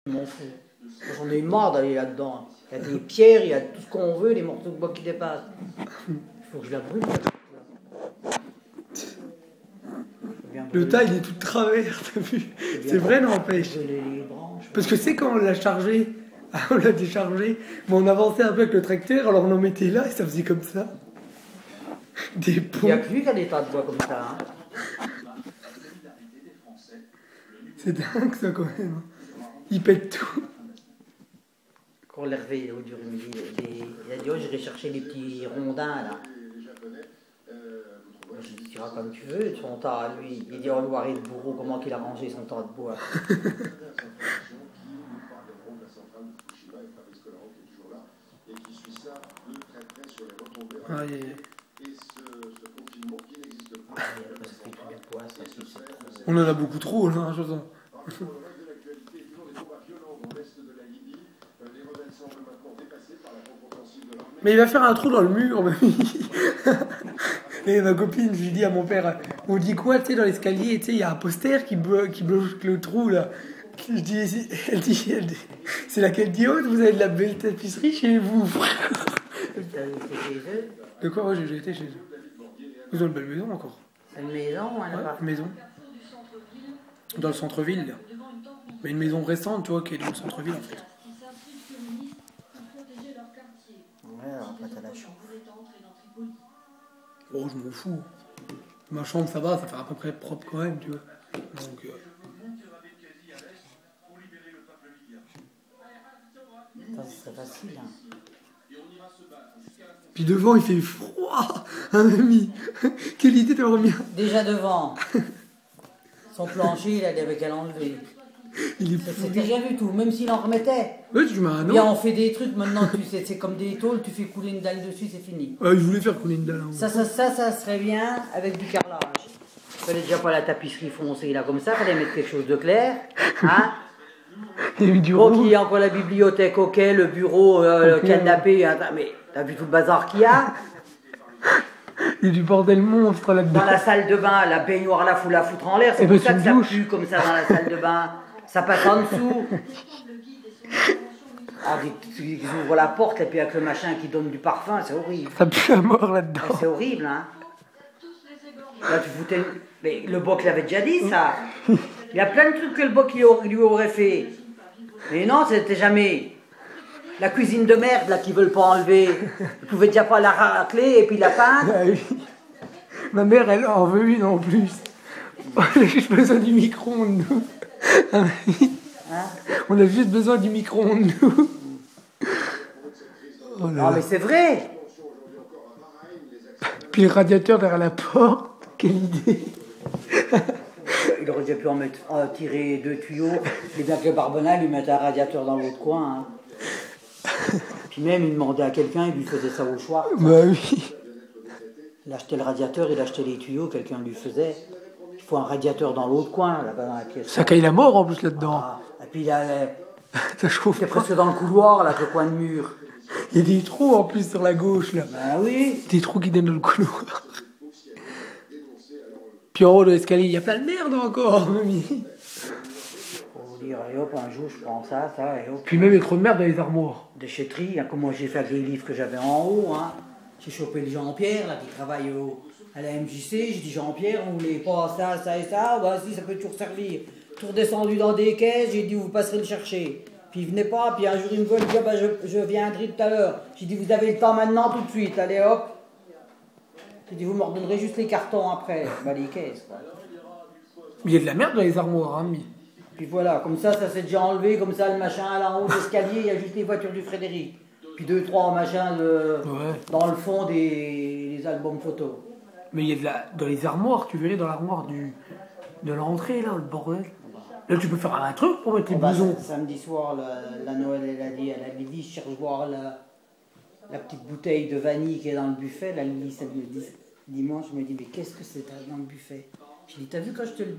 m'en fous. J'en ai marre d'aller là-dedans. Il y a des pierres, il y a tout ce qu'on veut, des morceaux de bois qui dépassent. Il faut que je la brûle. Le tas il est tout de travers, t'as vu? C'est vrai, n'empêche. Parce que c'est quand on l'a chargé, on l'a déchargé, mais on avançait un peu avec le tracteur, alors on en mettait là et ça faisait comme ça. Des ponts. Il n'y a que lui qui a des tas de bois comme ça. Hein. C'est dingue ça quand même. Il pète tout. Quand l'Hervé il a dit oh, j'irai chercher les petits rondins là. Je lui dis, tu iras comme tu veux, son tas à lui. Il dit, oh, Loiret de bourreau, comment qu'il a rangé son tas de bois. On en a beaucoup trop, là, je sens. Mais il va faire un trou dans le mur. Et ma copine, je lui dis à mon père, on dit quoi, tu sais, dans l'escalier, tu sais, il y a un poster qui bloque le trou, là. Je dis, elle dit, c'est laquelle dit, oh, vous avez de la belle tapisserie chez vous. De quoi? Ouais, j'ai été chez eux. Ils ont une belle maison encore. Une maison ou un appart? Une maison. Dans le centre-ville, là. Mais une maison récente, tu vois, qui est dans le centre-ville, en fait. Ouais, après t'as la chauffe. Oh, je m'en fous. Ma chambre, ça va, ça fait à peu près propre quand même, tu vois. Donc, Ça serait facile, hein. Puis devant, il fait froid, un ami. Quelle idée de revenir. Déjà devant. Son plancher, il avait qu'à l'enlever. C'était rien du tout, même s'il en remettait. Ouais, tu m'as un Bien, on fait des trucs maintenant, tu sais, c'est comme des tôles, tu fais couler une dalle dessus, c'est fini. Ouais, je voulais faire couler une dalle. Hein. Ça serait bien avec du carrelage. Il fallait déjà pas la tapisserie foncée là comme ça, il fallait mettre quelque chose de clair. Hein? Donc il y a encore la bibliothèque, ok, le bureau, le canapé, mais t'as vu tout le bazar qu'il y a? Il y a du bordel monstre là-dedans. Dans la salle de bain, la baignoire là, faut la foutre en l'air, c'est pour ça que ça pue comme ça dans la salle de bain. Ça passe en dessous. Ah, ils ouvrent la porte et puis avec le machin qui donne du parfum, c'est horrible. Ça pue à mort là-dedans. C'est horrible, hein. Là, tu foutais... Mais le Boc l'avait déjà dit, ça. Il y a plein de trucs que le Boc lui aurait fait. Mais non, c'était jamais... La cuisine de merde, là, qu'ils veulent pas enlever. Ils pouvaient déjà pas la racler et puis la peindre. Ah oui. Ma mère, elle en veut une en plus. On a juste besoin du micro-ondes, nous. Ah, hein? On a juste besoin du micro-ondes, nous. Oh non, mais c'est vrai. Puis le radiateur derrière la porte. Quelle idée. Il aurait déjà pu tirer 2 tuyaux. Et bien que le Barbona lui mette un radiateur dans l'autre coin. Hein. Puis même, il demandait à quelqu'un, il lui faisait ça au choix. Bah oui. Il achetait le radiateur, il achetait les tuyaux, quelqu'un lui faisait. Il faut un radiateur dans l'autre coin, là-bas dans la pièce. Ça caille la mort en plus là-dedans. Ah, et puis là, ça chauffe. C'est presque dans le couloir, là, le coin de mur. Il y a des trous en plus sur la gauche, là. Bah oui. Des trous qui donnent dans le couloir. Puis en haut de l'escalier, il y a plein de merde encore, mamie. Faut dire, et hop, un jour, je prends ça, et hop. Puis même, il y a trop de merde dans les armoires. Déchetterie, hein, comme moi j'ai fait avec les livres que j'avais en haut, hein. J'ai chopé le Jean-Pierre, là, qui travaille à la MJC. J'ai dit, Jean-Pierre, vous voulez pas ça, ça et ça? Bah si, ça peut toujours servir. Tout redescendu dans des caisses, j'ai dit, vous passerez le chercher. Puis il venait pas, puis un jour il me veut, il dit, ah, bah, je viendrai tout à l'heure. J'ai dit, vous avez le temps maintenant, tout de suite, allez hop. J'ai dit, vous me redonnerez juste les cartons après, bah les caisses, quoi. Il y a de la merde dans les armoires, hein, mais... Puis voilà, comme ça s'est déjà enlevé, comme ça, le machin, là en haut de l'escalier, il y a juste les voitures du Frédéric. Puis 2-3 machins dans le fond des albums photos. Mais il y a dans les armoires, tu verrais dans l'armoire de l'entrée, là, le bordel. Là, tu peux faire un truc pour mettre les blousons. Samedi soir, la Noël, elle avait dit, je cherche voir la petite bouteille de vanille qui est dans le buffet. La Lily, dimanche, je me dis, mais qu'est-ce que c'est dans le buffet? J'ai dit, t'as vu quand je te le dis?